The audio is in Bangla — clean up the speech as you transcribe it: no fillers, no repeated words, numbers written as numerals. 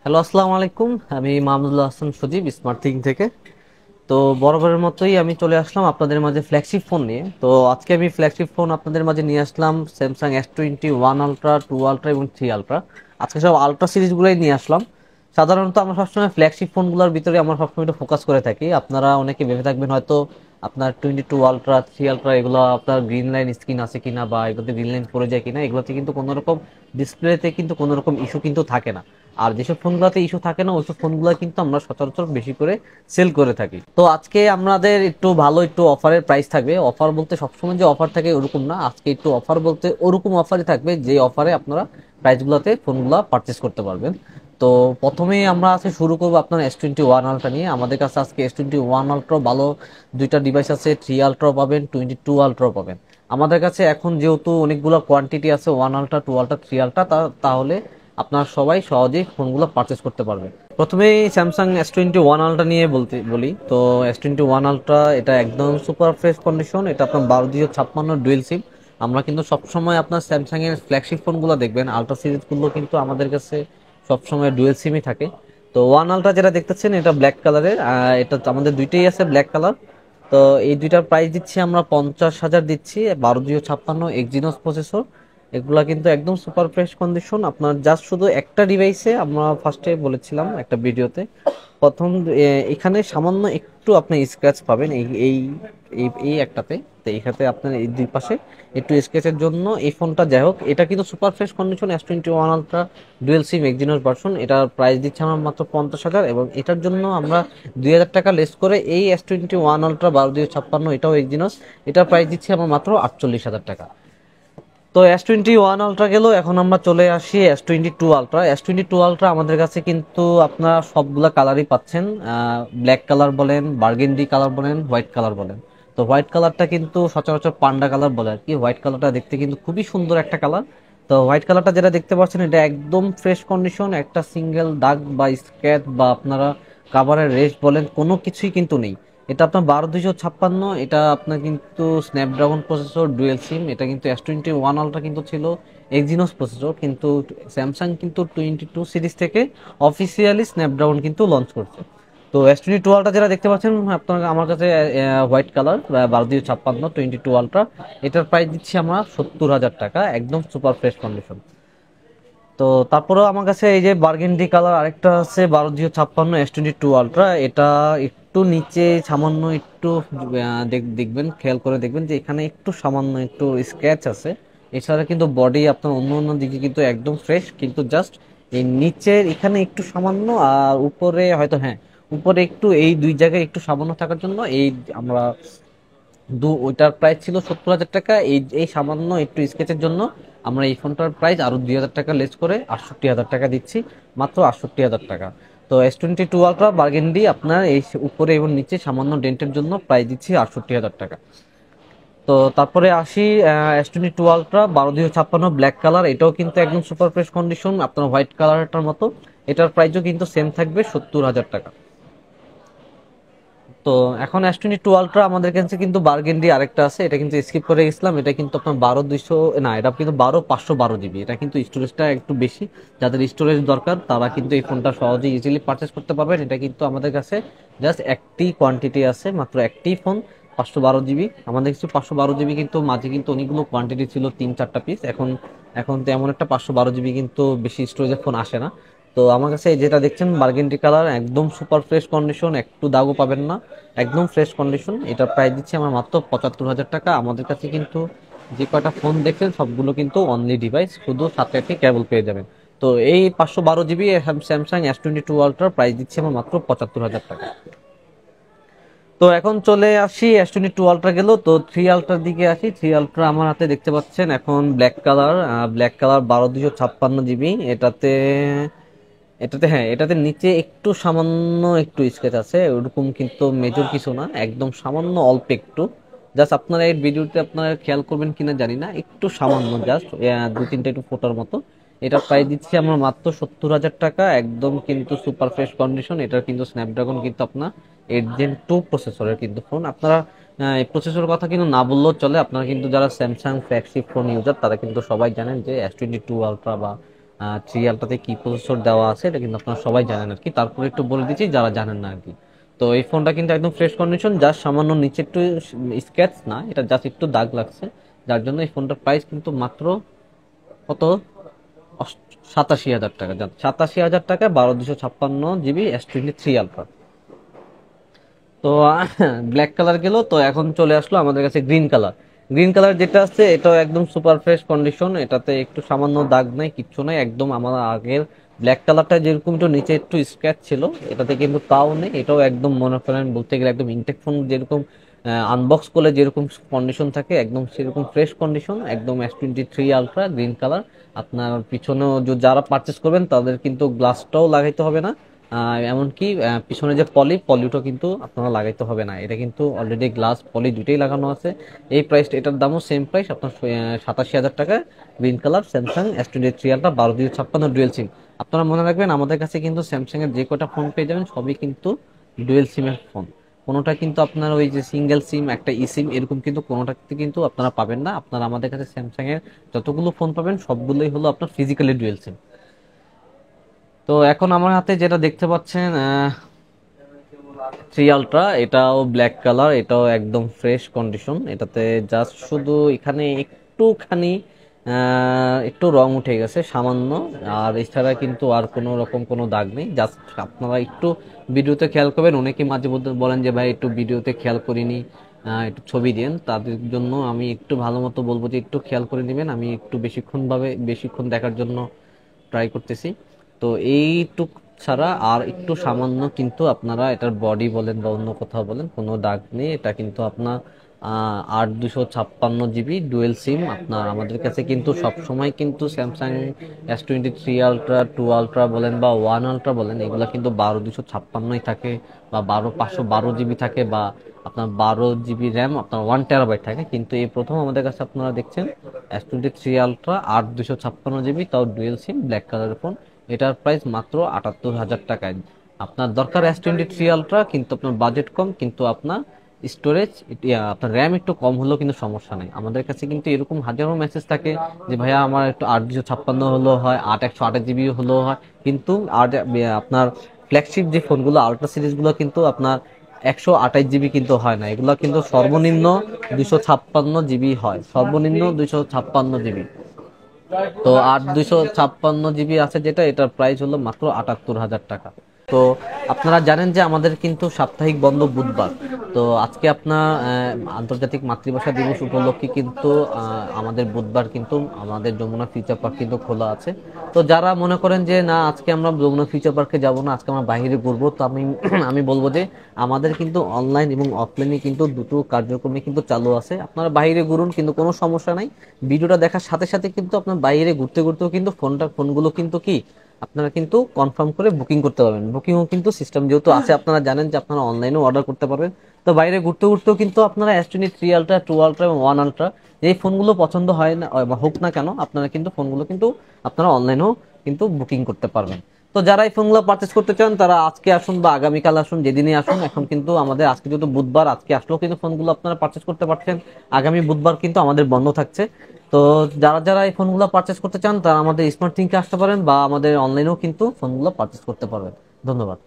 হ্যালো, আসসালামু আলাইকুম। আমি মাহমুদুল্লাহ হাসান সজীব, স্মার্ট থিং থেকে। তো বরাবরের মতোই আমি চলে আসলাম আপনাদের মাঝে ফ্ল্যাগশিপ ফোন নিয়ে। তো আজকে আমি ফ্ল্যাগশিপ ফোন আপনাদের মাঝে নিয়ে আসলাম স্যামসাং S21 আলট্রা, 2 আলট্রা এবং 3 আলট্রা। আজকে সব আলট্রা সিরিজগুলোই নিয়ে আসলাম। সাধারণত আমরা সবসময় ফ্ল্যাগশিপ ফোনগুলোর ভিতরে আমরা সবসময় একটু ফোকাস করে থাকি। আপনারা অনেকে ভেবে থাকবেন হয়তো আপনার 22 আলট্রা, 3 আলট্রা এগুলো আপনার গ্রিন লাইন স্ক্রিন আছে কিনা বা এগুলোতে গ্রিন লাইন পড়ে যায় কিনা, এগুলোতে কিন্তু কোনো রকম ডিসপ্লেতে কিন্তু কোনো রকম ইস্যু কিন্তু থাকে না। আর যেসব ফোনগুলোতে ইস্যু থাকে না ওইসব ফোনগুলো কিন্তু আমরা সচরাচর বেশি করে সেল করে থাকি। তো আজকে আমাদের একটু ভালো একটু অফারের প্রাইস থাকবে। অফার বলতে সবসময় যে অফার থাকে ওরকম না, আজকে একটু অফার বলতে ওরকম অফারই থাকবে যে অফারে আপনারা প্রাইসগুলোতে ফোনগুলো পারচেস করতে পারবেন। তো প্রথমেই আমরা আজকে শুরু করবো আপনার S21 আলট্রা নিয়ে। আমাদের কাছে আজকে S21 আলট্রা ভালো দুইটা ডিভাইস আছে, 3 আলট্রা পাবেন, 22 আলট্রা পাবেন। আমাদের কাছে এখন যেহেতু অনেকগুলো কোয়ান্টিটি আছে, 1 আলট্রা, 2 আলট্রা, 3 আলট্রা, তাহলে আপনারা সবাই সহজেই ফোনগুলো পারচেস করতে পারবেন। প্রথমেই স্যামসাং S21 আলট্রা নিয়ে বলি। তো S21 আলট্রা এটা একদম সুপার ফ্রেশ কন্ডিশন। এটা আপনার 12 256 ডুয়েল সিম। আমরা কিন্তু সবসময় আপনার স্যামসাং এর ফ্ল্যাগশিপ ফোনগুলো দেখবেন, আলট্রা সিরিজগুলো কিন্তু আমাদের কাছে সবসময় ডুয়েল সিমই থাকে। তো 1 আলট্রা যেটা দেখতেছেন এটা ব্ল্যাক কালারের, এটা আমাদের দুইটাই আছে ব্ল্যাক কালার। তো এই দুইটার প্রাইস দিচ্ছি আমরা 50,000 দিচ্ছি, 12 256 এক্সিনোস প্রসেসর। এগুলা কিন্তু একদম সুপার ফ্রেশ কন্ডিশন। আপনার জাস্ট শুধু একটা ডিভাইসে আমরা ফার্স্টে বলেছিলাম একটা ভিডিওতে, প্রথম এখানে সামান্য একটু আপনি স্ক্র্যাচ পাবেন এই এই এই এই একটাতে। তো এইখানে আপনার এই দুই পাশে একটু স্ক্র্যাচের জন্য এই ফোনটা, যাই হোক এটা কিন্তু super fresh condition. S21 ultra dual sim Exynos version, এটার প্রাইস দিচ্ছে আমরা মাত্র 50,000 এবং এটার জন্য আমরা 2,000 টাকা লেস করে এই S21 আলট্রা 12 256 এটাও এক্সিনোস, এটার প্রাইস দিচ্ছি আমরা মাত্র 48,000 টাকা। তো S21 আলট্রা গেল, এখন আমরা চলে আসি S22 আলট্রা। S22 আলট্রা আমাদের কাছে কিন্তু আপনারা সবগুলা কালারই পাচ্ছেন, ব্ল্যাক কালার বলেন, বার্গেন্ডি কালার বলেন, হোয়াইট কালার বলেন। তো হোয়াইট কালারটা কিন্তু সচরাচর পান্ডা কালার বলে আর কি। হোয়াইট কালারটা দেখতে কিন্তু খুবই সুন্দর একটা কালার। তো হোয়াইট কালারটা যেটা দেখতে পাচ্ছেন এটা একদম ফ্রেশ কন্ডিশন, একটা সিঙ্গেল দাগ বা স্ক্র্যাচ বা আপনারা কাভারের রেস্ট বলেন কোনো কিছুই কিন্তু নেই। এটা আপনার 12 256, এটা আপনার কিন্তু স্ন্যাপড্রাগন প্রসেসর ডুয়েল সিম। এটা কিন্তু S21 আলট্রা কিন্তু ছিল এক্সিনোস প্রসেসর, কিন্তু স্যামসাং কিন্তু 22 সিরিজ থেকে অফিসিয়ালি স্ন্যাপড্রাগন কিন্তু লঞ্চ করছে। তো S22 আলট্রা যেটা দেখতে পাচ্ছেন আপনার আমার কাছে হোয়াইট কালার 12 256 22 আলট্রা, এটার প্রাইস দিচ্ছি আমরা 70,000 টাকা, একদম সুপার ফ্রেশ কন্ডিশন। তো তারপরেও আমার কাছে এই যে বার্গেন্ডি কালার আরেকটা আছে 12 256 S22 আলট্রা, এটা একটু নিচে সামান্য একটু দেখবেন, খেয়াল করে দেখবেন যে এখানে একটু সামান্য একটু স্ক্র্যাচ আছে। এছাড়া কিন্তু বডি আপনার অন্য অন্য দিকে কিন্তু একদম ফ্রেশ, কিন্তু জাস্ট এই নিচের এখানে একটু সামান্য আর উপরে হয়তো, হ্যাঁ, উপরে একটু এই দুই জায়গায় একটু সামান্য থাকার জন্য এই আমরা ওইটার প্রাইস ছিল 70,000 টাকা, এই এই সামান্য একটু স্কেচের জন্য আমরা এই ফোনটার প্রাইস আরো 2,000 টাকা লেস করে 68,000 টাকা দিচ্ছি, মাত্র 68,000 টাকা। তো S22 আলট্রা বার্গেন্ডি আপনার এই উপরে এবং নিচে সামান্য ডেন্টের জন্য প্রাইস দিচ্ছি 68,000 টাকা। তো তারপরে আসি S22 আলট্রা 12 256 ব্ল্যাক কালার, এটাও কিন্তু একদম সুপার ফ্রেশ কন্ডিশন আপনার হোয়াইট কালারটার মতো। এটার প্রাইসও কিন্তু সেম থাকবে 70,000 টাকা। তো এখন S22 আলট্রা আমাদের কাছে কিন্তু বার্গেন্ডি আরেকটা আছে, এটা কিন্তু স্কিপ করে গেছিলাম। এটা কিন্তু আপনার 12 200 না, এটা কিন্তু 12 512 জিবি। এটা কিন্তু স্টোরেজটা একটু বেশি, যাদের স্টোরেজ দরকার তারা কিন্তু এই ফোনটা সহজে ইজিলি পারচেস করতে পারবেন। এটা কিন্তু আমাদের কাছে জাস্ট একটি কোয়ান্টিটি আছে, মাত্র একটি ফোন 512 জিবি। আমাদের কিছু 512 জিবি কিন্তু মাঝে কিন্তু অনেকগুলো কোয়ান্টিটি ছিল, 3 4টা পিস। এখন এখন তো এমন একটা 512 জিবি কিন্তু বেশি স্টোরেজের ফোন আসে না। তো আমার কাছে এই যেটা দেখছেন বার্গেন্ডি কালার একদম সুপার ফ্রেশ কন্ডিশন, একটু দাগও পাবেন না, একদম ফ্রেশ কন্ডিশন। এটার প্রাইস দিচ্ছি আমরা মাত্র 75,000 টাকা। আমাদের কাছে কিন্তু যে কয়টা ফোন দেখছেন সবগুলো কিন্তু অনলি ডিভাইস, শুধু সাথে একটি কেবল পেয়ে যাবেন। তো এই 512 জিবি স্যামসাং S22 আলট্রার প্রাইস দিচ্ছি আমরা মাত্র 75,000 টাকা। তো এখন চলে আসি S22 আলট্রা গেল, তো 3 আলট্রার দিকে আসি। 3 আলট্রা আমার হাতে দেখতে পাচ্ছেন এখন black colour, black colour 12 256 GB. এটাতে এটাতে হ্যাঁ, এটাতে নিচে একটু সামান্য একটু স্কেচ আছে, ওরকম কিন্তু মেজর কিছু না, একদম সামান্য অল্প একটু। জাস্ট আপনারা এই ভিডিওতে আপনারা খেয়াল করবেন কিনা জানি না, একটু সামান্য জাস্ট দু তিনটা একটু ফোটার মতো। এটা প্রাইস দিচ্ছি আমরা মাত্র 70,000 টাকা, একদম কিন্তু সুপার ফ্রেশ কন্ডিশন। এটার কিন্তু স্ন্যাপড্রাগন কিন্তু আপনার 8 Gen 2 প্রসেসরের কিন্তু ফোন। আপনারা এই প্রসেসরের কথা কিন্তু না বললেও চলে। আপনারা কিন্তু যারা স্যামসাং ফ্ল্যাগশিপ ফোন ইউজার তারা কিন্তু সবাই জানেন যে S22 আলট্রা বা থ্রি আলট্রাতে কি প্রসেসর দেওয়া আছে এটা কিন্তু আপনারা সবাই জানেন আর কি, তারপরে একটু বলে দিচ্ছি যারা জানেন না আর কি। তো এই ফোনটা কিন্তু একদম ফ্রেশ কন্ডিশন, জাস্ট সামান্য নিচে একটু স্ক্র্যাচ, না এটা জাস্ট একটু দাগ লাগছে, যার জন্য এই ফোনটার প্রাইস কিন্তু মাত্র কত, 87,000 টাকা। 87,000 টাকা 12/256 GB S23 আলট্রা। তো ব্ল্যাক কালার গেল, তো এখন চলে আসলো আমাদের কাছে গ্রিন কালার। গ্রিন কালার যেটা আছে এটাও একদম সুপার ফ্রেশ কন্ডিশন, এটাতে একটু সামান্য দাগ নাই, কিচ্ছু নাই, একদম আমার আগের ব্ল্যাক কালারটা যেরকম একটু নিচে একটু স্ক্র্যাচ ছিল, এটাতে কিন্তু তাও নেই, এটাও একদম মনে করেন বলতে গেলে একদম ইনটেক ফোন যেরকম আনবক্স করলে যেরকম কন্ডিশন থাকে একদম সেরকম ফ্রেশ কন্ডিশন, একদম S23 আলট্রা গ্রিন কালার। আপনার পিছনেও যারা পারচেস করবেন তাদের কিন্তু গ্লাসটাও লাগাইতে হবে না, এমনকি পিছনে যে পলিটা কিন্তু আপনারা লাগাইতে হবে না, এটা কিন্তু অলরেডি গ্লাস পলি দুটোই লাগানো আছে। এই প্রাইস, এটার দামও সেম প্রাইস আপনার 87,000 টাকা। Green colour Samsung S23 ultra 12/256 dual sim. আপনারা মনে রাখবেন আমাদের কাছে কিন্তু স্যামসাং এর যে কটা ফোন পেয়ে যাবেন সবই কিন্তু ডুয়েল সিমের ফোন, কোনোটা কিন্তু আপনার ওই যে সিঙ্গেল সিম একটা ই সিম এরকম কিন্তু কোনোটাতে কিন্তু আপনারা পাবেন না। আপনারা আমাদের কাছে স্যামসাং এর যতগুলো ফোন পাবেন সবগুলোই হলো আপনার ফিজিক্যালি ডুয়েল সিম। তো এখন আমার হাতে যেটা দেখতে পাচ্ছেন থ্রি আলট্রা, এটাও ব্ল্যাক কালার, এটাও একদম ফ্রেশ কন্ডিশন, এটাতে জাস্ট শুধু এখানে একটুখানি একটু রং উঠে গেছে সামান্য, আর এছাড়া কিন্তু আর কোনো রকম কোনো দাগ নেই। জাস্ট আপনারা একটু ভিডিওতে খেয়াল করবেন, অনেকে মাঝে মধ্যে বলেন যে ভাই একটু ভিডিওতে খেয়াল করিনি, একটু ছবি দিন, তাদের জন্য আমি একটু ভালো মতো বলবো যে একটু খেয়াল করে নেবেন, আমি একটু বেশিক্ষণ দেখার জন্য ট্রাই করতেছি। তো এইটুক ছাড়া আর একটু সামান্য কিন্তু আপনারা এটার বডি বলেন বা অন্য কোথাও বলেন কোনো দাগ নেই, এটা কিন্তু আপনার 8/256 GB ডুয়েল সিম। আপনার আমাদের কাছে কিন্তু সবসময় কিন্তু স্যামসাং S23 আলট্রা 2 আলট্রা বলেন বা 1 আলট্রা বলেন, এগুলো কিন্তু 12/256 থাকে বা 512 GB থাকে, বা আপনার 12 GB র্যাম আপনার 1 TB থাকে। কিন্তু এই প্রথম আমাদের কাছে আপনারা দেখছেন S23 আলট্রা 8/256 GB, তাও ডুয়েল সিম ব্ল্যাক কালারের ফোন। এটার প্রাইস মাত্র 78,000 টাকায়। আপনার দরকার S23 আলট্রা, কিন্তু আপনার বাজেট কম, কিন্তু আপনার স্টোরেজ আপনার র্যাম একটু কম হলেও কিন্তু সমস্যা নেই। আমাদের কাছে কিন্তু এরকম হাজারো মেসেজ থাকে যে ভাইয়া আমার একটু 8/256 হলেও হয়, 128 GB হলেও হয়, কিন্তু আর আপনার ফ্ল্যাগশিপ যে ফোনগুলো আলট্রা সিরিজগুলো কিন্তু আপনার 128 GB কিন্তু হয় না, এগুলো কিন্তু সর্বনিম্ন 256 GB হয়, সর্বনিম্ন 256 GB। তো 8/256 GB আছে যেটা, এটার প্রাইস হলো মাত্র 78,000 টাকা। তো আপনারা জানেন যে আমাদের কিন্তু সাপ্তাহিক বন্ধ বুধবার। তো আজকে আপনার আন্তর্জাতিক মাতৃভাষা দিবস উপলক্ষে কিন্তু আমাদের বুধবার কিন্তু আমাদের যমুনা ফিউচার পার্ক কিন্তু খোলা আছে। তো যারা মনে করেন যে না আজকে আমরা যমুনা ফিউচার পার্কে যাব না, আজকে আমরা বাইরে ঘুরবো, তো আমি আমি বলবো যে আমাদের কিন্তু অনলাইন এবং অফলাইনে কিন্তু দুটো কার্যক্রমে কিন্তু চালু আছে। আপনারা বাইরে ঘুরুন, কিন্তু কোনো সমস্যা নাই, ভিডিওটা দেখার সাথে সাথে কিন্তু আপনার বাইরে ঘুরতে ঘুরতেও কিন্তু ফোনগুলো কিন্তু কি আপনারা কিন্তু কনফার্ম করে বুকিং করতে পারবেন। বুকিংও কিন্তু সিস্টেম যেহেতু আছে, আপনারা জানেন যে আপনারা অনলাইনেও অর্ডার করতে পারবেন। তো বাইরে ঘুরতে ঘুরতেও কিন্তু আপনারা S23 আলট্রা 2 আলট্রা এবং 1 আলট্রা এই ফোনগুলো পছন্দ হয় না বা হোক না কেন, আপনারা কিন্তু ফোনগুলো কিন্তু আপনারা অনলাইনেও কিন্তু বুকিং করতে পারবেন। তো যারা এই ফোনগুলো পারচেস করতে চান তারা আজকে আসুন বা আগামীকাল আসুন, যেদিনই আসুন। এখন কিন্তু আমাদের আজকে যেহেতু বুধবার, আজকে আসলেও কিন্তু ফোনগুলো আপনারা পারচেস করতে পারছেন, আগামী বুধবার কিন্তু আমাদের বন্ধ থাকছে। তো যারা যারা এই ফোনগুলো পারচেস করতে চান তারা আমাদের স্মার্ট থিংকে আসতে পারেন বা আমাদের অনলাইনেও কিন্তু ফোনগুলো পারচেস করতে পারবেন। ধন্যবাদ।